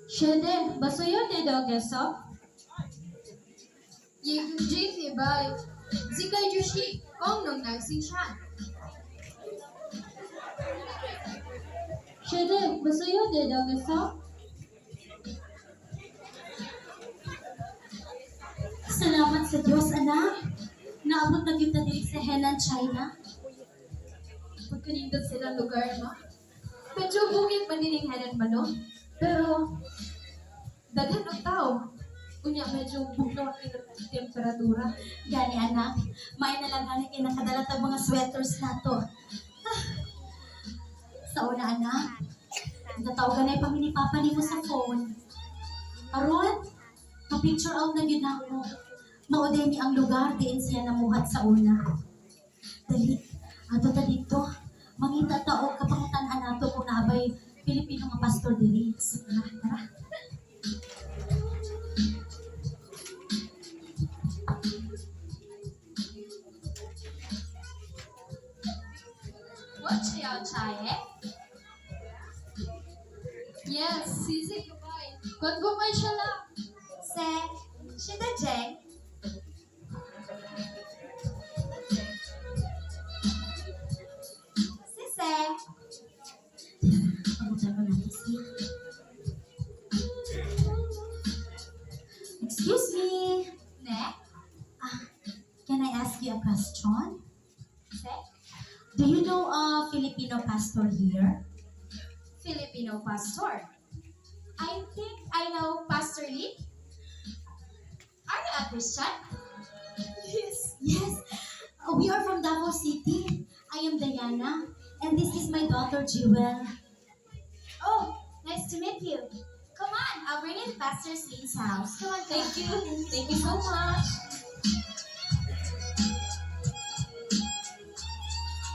学弟，不是有得到个啥？也跟这些吧，这个就是功能男性上。学弟，不是有得到个啥？Salamat sa Diyos, anak. Naabot na kita diri sa Henan, China. Pagkanindot silang lugar, no? Medyo bukit man din yung hanan man, no? Pero, daghan ang tao. Kunya, medyo bugnaw ang temperatura. Gani, anak. May nalaghan kay nakadala tag mga sweaters nato. Ah, sa una, anak. Natawagan na yung pamilipapa ni mo sa phone. Aron, pa-picture out na yun ako. Mauday ni ang lugar diin siya namuhat sa una. Dali, ato ta dito. Mangita tao kapangutan nato kung naabay Pilipino nga pastor diri. Sige na, tara. What's your chai, eh? Yes, sisig ka ba? Kung bumay siya lang. Se, siya na Jeng. Sise. Pangutan mo natin siya. Excuse me. Ne? Can I ask you a question? Se? Do you know a Filipino pastor here? Filipino pastor. I think I know Pastor Lee. Are you a Christian? Yes. We are from Davao City. I am Diana. And this is my daughter, Jewel. Oh, nice to meet you. Come on, I'll bring you to Pastor Lee's house. Come on, Thank you. Thank you so much.